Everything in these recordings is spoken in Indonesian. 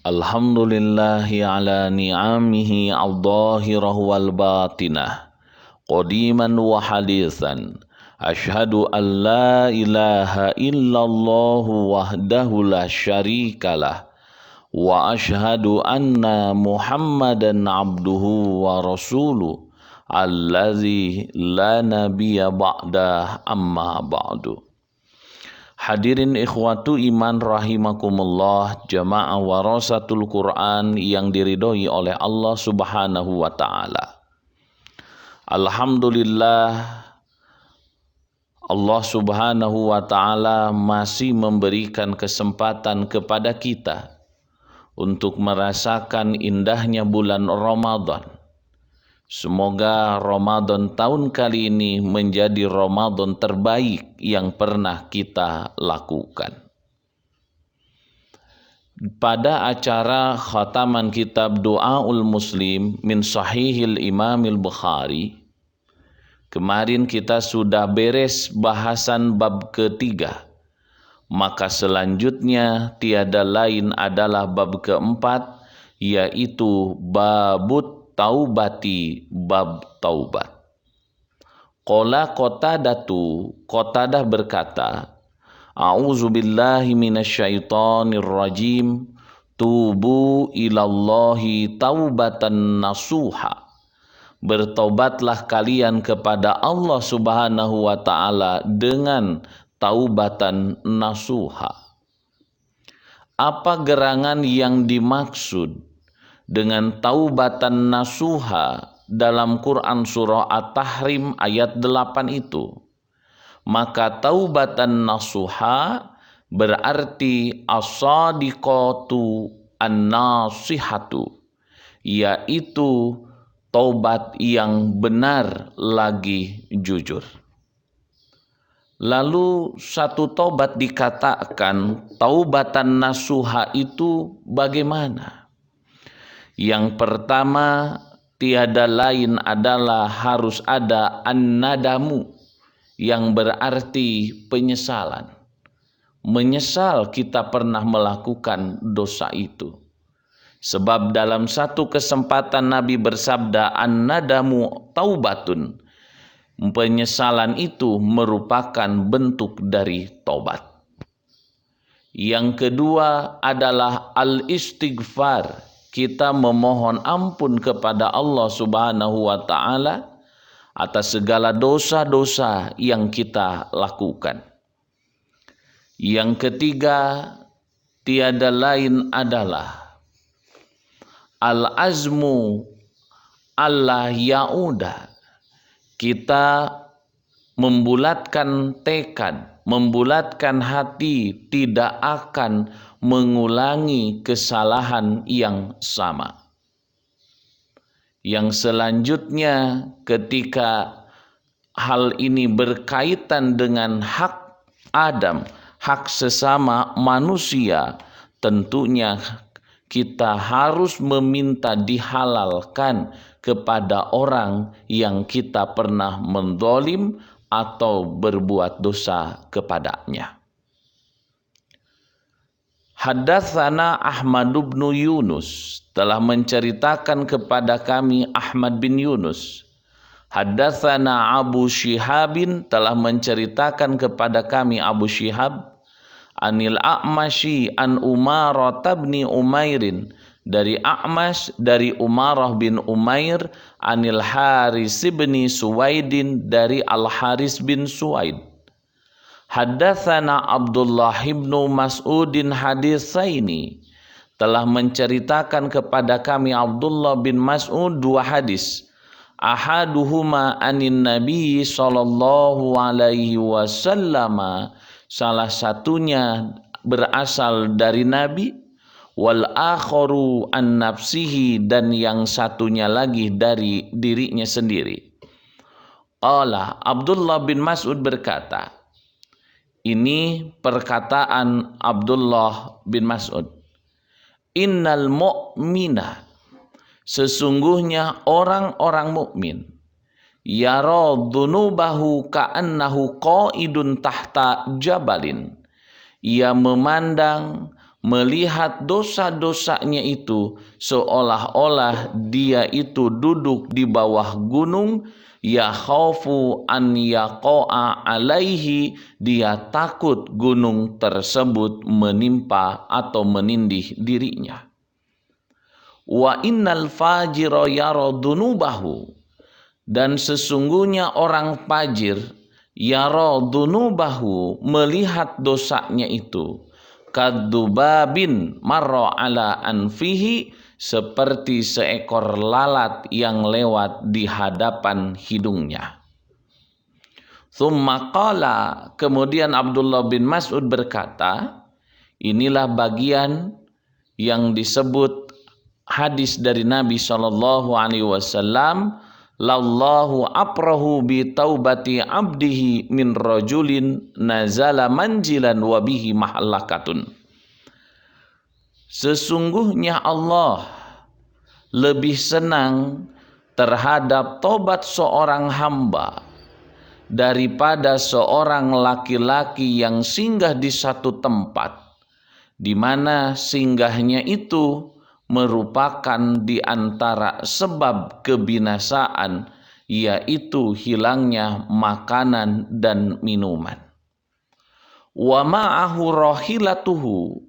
Alhamdulillahi ala ni'amihi al-dhahirah wal batinah, qadiman wa hadithan. Ashhadu an la ilaha illallah wahdahu la syarikalah, wa ashhadu anna Muhammadan abduhu wa rasuluh allazi la nabiyya ba'dah, amma ba'du. Hadirin ikhwatu iman rahimakumullah, jamaah warasatul Quran yang diridhoi oleh Allah Subhanahu wa taala. Alhamdulillah, Allah Subhanahu wa taala masih memberikan kesempatan kepada kita untuk merasakan indahnya bulan Ramadan. Semoga Ramadan tahun kali ini menjadi Ramadan terbaik yang pernah kita lakukan. Pada acara khataman kitab Du'aul Muslim min Sahihil Imamil Bukhari, kemarin kita sudah beres bahasan bab ketiga. Maka selanjutnya tiada lain adalah bab keempat, yaitu babut taubati, bab taubat. Qala Qatadah berkata, A'udzubillahi minasyaitonir rajim, tubu ilallahi taubatan nasuha. Bertaubatlah kalian kepada Allah Subhanahu wa taala dengan taubatan nasuha. Apa gerangan yang dimaksud dengan taubatan nasuha dalam Quran surah At-Tahrim ayat 8 itu? Maka taubatan nasuha berarti as-sadiqatu an-nasihatu, yaitu taubat yang benar lagi jujur. Lalu satu taubat dikatakan taubatan nasuha itu bagaimana? Yang pertama, tiada lain adalah harus ada an-nadamu, yang berarti penyesalan. Menyesal kita pernah melakukan dosa itu. Sebab dalam satu kesempatan Nabi bersabda, an-nadamu taubatun. Penyesalan itu merupakan bentuk dari taubat. Yang kedua adalah al-istighfar. Kita memohon ampun kepada Allah Subhanahu wa taala atas segala dosa-dosa yang kita lakukan. Yang ketiga, tiada lain adalah al-azmu Allah yauda. Kita membulatkan tekad, membulatkan hati tidak akan mengulangi kesalahan yang sama. Yang selanjutnya, ketika hal ini berkaitan dengan hak Adam, hak sesama manusia, tentunya kita harus meminta dihalalkan kepada orang yang kita pernah mendolim atau berbuat dosa kepadanya. Haddatsana Ahmad bin Yunus, telah menceritakan kepada kami Ahmad bin Yunus. Haddatsana Abu Syihabin, telah menceritakan kepada kami Abu Syihab. Anil A'masyi an Umarah bin Umairin, dari A'mas dari Umarah bin Umair. Anil Haris bin Suwaidin, dari Al-Haris bin Suwaid. Haddatsana Abdullah bin Mas'udin haditsaini, telah menceritakan kepada kami Abdullah bin Mas'ud dua hadis. Ahaduhuma anin Nabi sallallahu alaihi wasallam, salah satunya berasal dari Nabi, wal akharu an nafsihi, dan yang satunya lagi dari dirinya sendiri. Qala, Abdullah bin Mas'ud berkata, ini perkataan Abdullah bin Mas'ud, innal mu'mina, sesungguhnya orang-orang mukmin, yara dhunubahu ka'annahu qa'idun tahta jabalin, ia memandang melihat dosa-dosanya itu seolah-olah dia itu duduk di bawah gunung, ya khaufu an yaqa'a alaihi, dia takut gunung tersebut menimpa atau menindih dirinya. Wa innal fajira yara dunubahu, dan sesungguhnya orang fajir yara dunubahu, melihat dosanya itu, kadubabin marra ala anfihi, seperti seekor lalat yang lewat di hadapan hidungnya. Tsumma qala, kemudian Abdullah bin Mas'ud berkata, inilah bagian yang disebut hadis dari Nabi SAW, lallahu aprahu bi taubati abdihi min rajulin nazala manjilan wa bihi mahallakatun. Sesungguhnya Allah lebih senang terhadap tobat seorang hamba daripada seorang laki-laki yang singgah di satu tempat, di mana singgahnya itu merupakan di antara sebab kebinasaan, yaitu hilangnya makanan dan minuman. Wa ma'ahu rahilatuhu,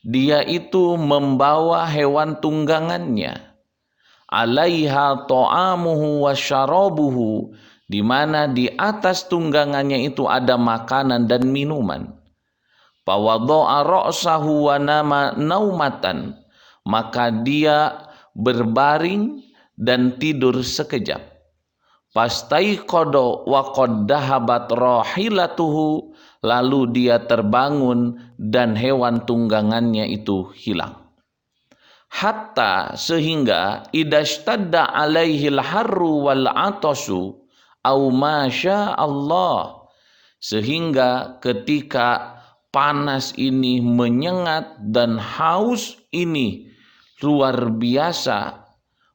dia itu membawa hewan tunggangannya, alaiha ta'amuhu wa syarabuhu, di mana di atas tunggangannya itu ada makanan dan minuman. Fawadha'a ra'sahu wa nama naumatan, maka dia berbaring dan tidur sekejap. Pastaiqadha wa qad dahabat rahilatuhu, lalu dia terbangun dan hewan tunggangannya itu hilang. Hatta, sehingga idashtadda alaihil harru wal atasu au masya Allah, sehingga ketika panas ini menyengat dan haus ini luar biasa,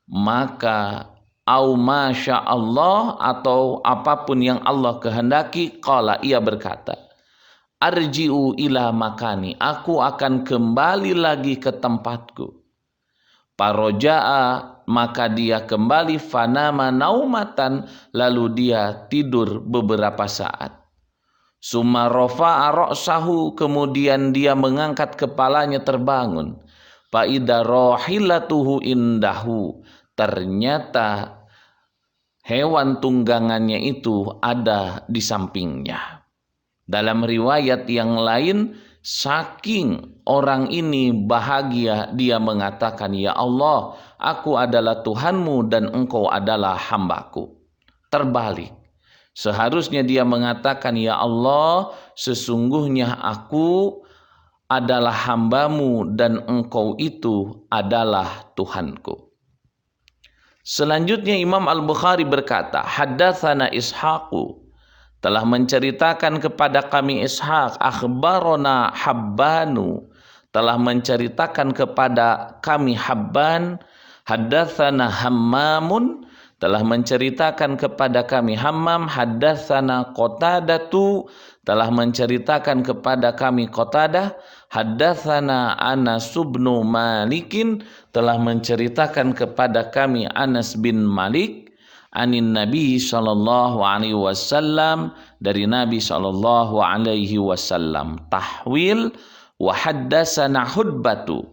maka au masya Allah, atau apapun yang Allah kehendaki, qala, ia berkata, arji'u ila makani, aku akan kembali lagi ke tempatku. Paroja'a, maka dia kembali, fanama naumatan, lalu dia tidur beberapa saat. Summa rafa'a ra'sahu, kemudian dia mengangkat kepalanya terbangun. Fa'idha rahilatuhu indahu, ternyata hewan tunggangannya itu ada di sampingnya. Dalam riwayat yang lain, saking orang ini bahagia, dia mengatakan, ya Allah, aku adalah Tuhanmu dan engkau adalah hambaku. Terbalik, seharusnya dia mengatakan, ya Allah, sesungguhnya aku adalah hambamu dan engkau itu adalah Tuhanku. Selanjutnya Imam Al-Bukhari berkata, haddatsana Ishaqu, telah menceritakan kepada kami Ishaq, akhbarona Habbanu, telah menceritakan kepada kami Habban, haddatsana Hammamun, telah menceritakan kepada kami Hammam, haddatsana Qatadatu, telah menceritakan kepada kami Qatadah, haddatsana Anas bin Malikin, telah menceritakan kepada kami Anas bin Malik, anin Nabi sallallahu alaihi wasallam, dari Nabi sallallahu alaihi wasallam. Tahwil, wa haddatsana Hudbatu.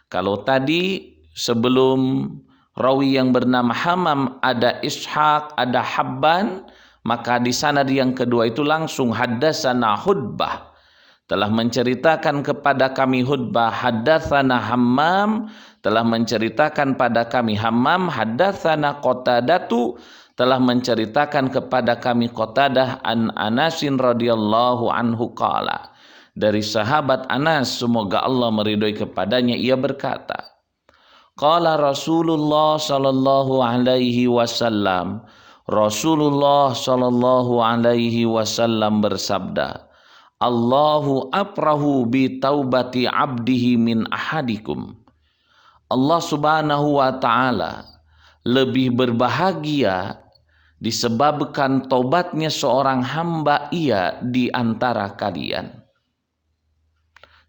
Kalau tadi sebelum rawi yang bernama Hammam ada Ishaq, ada Habban, maka di sanad yang kedua itu langsung haddatsana Hudbah, telah menceritakan kepada kami Hudbah, haddatsana Hammam, telah menceritakan pada kami Hammam, haddatsana Qatadatu, telah menceritakan kepada kami Qatadah, an Anasin radhiyallahu anhu qala, dari sahabat Anas, semoga Allah meridhoi kepadanya, ia berkata, qala Rasulullah sallallahu alaihi wasallam, Rasulullah sallallahu alaihi wasallam bersabda, Allahu aprahu bi taubati abdihi min ahadikum. Allah subhanahu wa ta'ala lebih berbahagia disebabkan taubatnya seorang hamba ia di antara kalian.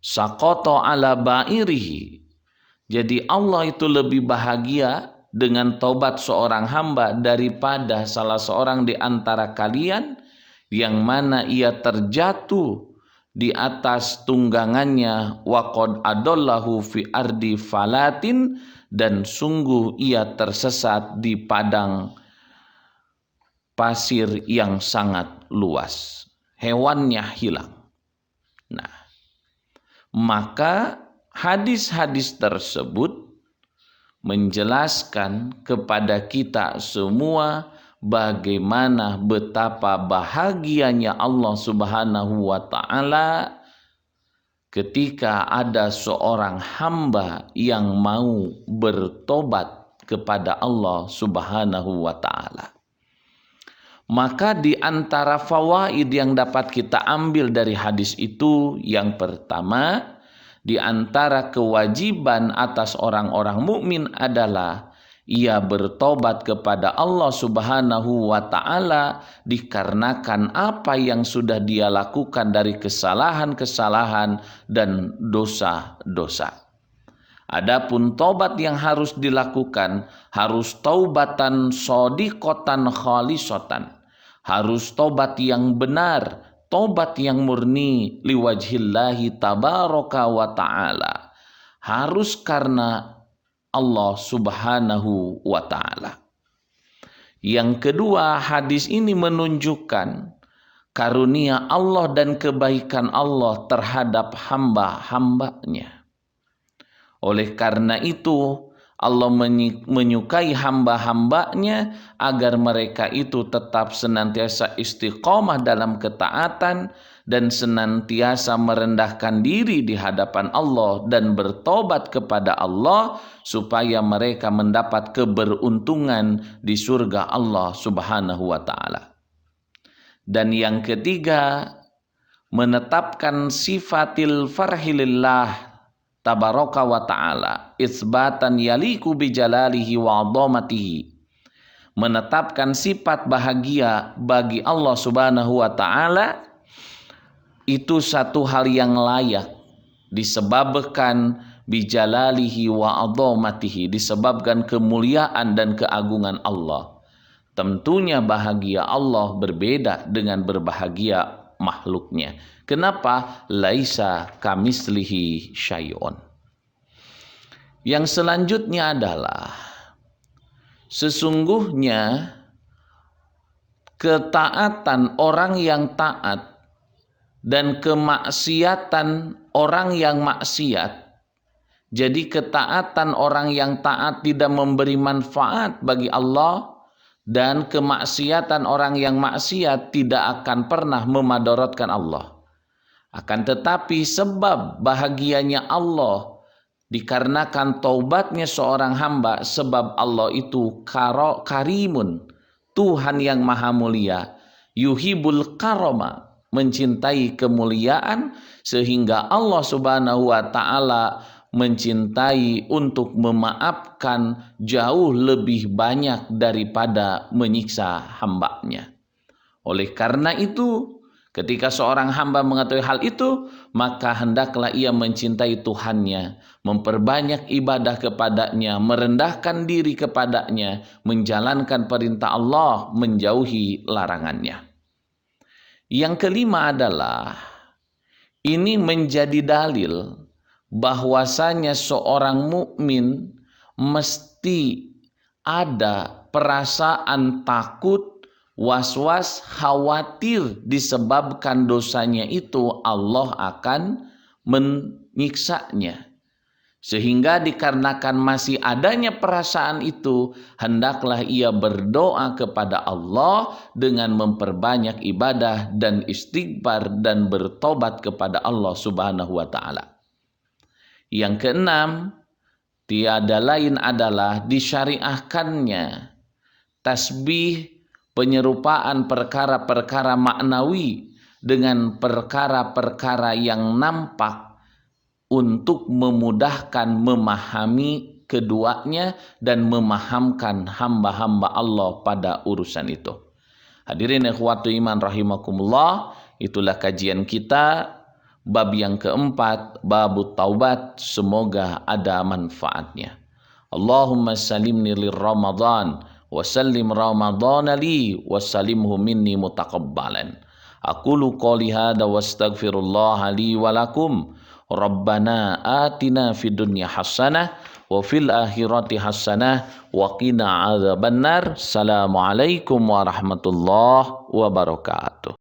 Saqata ala ba'irihi. Jadi Allah itu lebih bahagia dengan taubat seorang hamba daripada salah seorang di antara kalian yang mana ia terjatuh di atas tunggangannya, waqad adallahu fi ardi falatin, dan sungguh ia tersesat di padang pasir yang sangat luas, hewannya hilang. Nah, maka hadis-hadis tersebut menjelaskan kepada kita semua bagaimana betapa bahagianya Allah Subhanahu wa taala ketika ada seorang hamba yang mau bertobat kepada Allah Subhanahu wa taala. Maka di antara fawaid yang dapat kita ambil dari hadis itu, yang pertama, di antara kewajiban atas orang-orang mukmin adalah ia bertobat kepada Allah Subhanahu wa taala dikarenakan apa yang sudah dia lakukan dari kesalahan-kesalahan dan dosa-dosa. Adapun taubat yang harus dilakukan harus taubatan shodiqotan khalisotan. Harus tobat yang benar, tobat yang murni liwajhillahi tabaraka wa ta'ala. Harus karena Allah Subhanahu wa ta'ala. Yang kedua, hadis ini menunjukkan karunia Allah dan kebaikan Allah terhadap hamba-hambanya. Oleh karena itu, Allah menyukai hamba-hambanya agar mereka itu tetap senantiasa istiqomah dalam ketaatan dan senantiasa merendahkan diri di hadapan Allah dan bertobat kepada Allah supaya mereka mendapat keberuntungan di surga Allah Subhanahu wa taala. Dan yang ketiga, menetapkan sifatil farhilillah tabaraka wa ta'ala isbatan yaliku bijalalihi wa adhamatihi. Menetapkan sifat bahagia bagi Allah Subhanahu wa ta'ala itu satu hal yang layak disebabkan bijalalihi wa adhamatihi, disebabkan kemuliaan dan keagungan Allah. Tentunya bahagia Allah berbeda dengan berbahagia makhluknya. Kenapa? Laisa kamislihi syai'un. Yang selanjutnya adalah sesungguhnya ketaatan orang yang taat dan kemaksiatan orang yang maksiat. Jadi ketaatan orang yang taat tidak memberi manfaat bagi Allah, dan kemaksiatan orang yang maksiat tidak akan pernah memadaratkan Allah. Akan tetapi sebab bahagianya Allah dikarenakan taubatnya seorang hamba, sebab Allah itu karimun, Tuhan yang maha mulia, yuhibul karoma, mencintai kemuliaan, sehingga Allah Subhanahu wa ta'ala mencintai untuk memaafkan jauh lebih banyak daripada menyiksa hambanya. Oleh karena itu, ketika seorang hamba mengetahui hal itu, maka hendaklah ia mencintai Tuhannya, memperbanyak ibadah kepadanya, merendahkan diri kepadanya, menjalankan perintah Allah, menjauhi larangannya. Yang kelima adalah, ini menjadi dalil bahwasanya seorang mukmin mesti ada perasaan takut, was-was, khawatir disebabkan dosanya itu Allah akan menyiksanya. Sehingga dikarenakan masih adanya perasaan itu, hendaklah ia berdoa kepada Allah dengan memperbanyak ibadah dan istighfar dan bertobat kepada Allah Subhanahu wa ta'ala. Yang keenam, tiada lain adalah disyariahkannya tasbih, penyerupaan perkara-perkara maknawi dengan perkara-perkara yang nampak untuk memudahkan memahami keduanya dan memahamkan hamba-hamba Allah pada urusan itu. Hadirin ikhwatu iman rahimakumullah, itulah kajian kita Bab yang keempat, babut taubat, semoga ada manfaatnya. Allahumma salimni lir Ramadan wa sallim Ramadana li wa salimhu minni mutaqabbalan. Aqulu qouli hadza wa astaghfirullah li wa lakum. Rabbana atina fid dunya hasanah wa fil akhirati hasanah wa qina adzabannar. Assalamualaikum warahmatullahi wabarakatuh.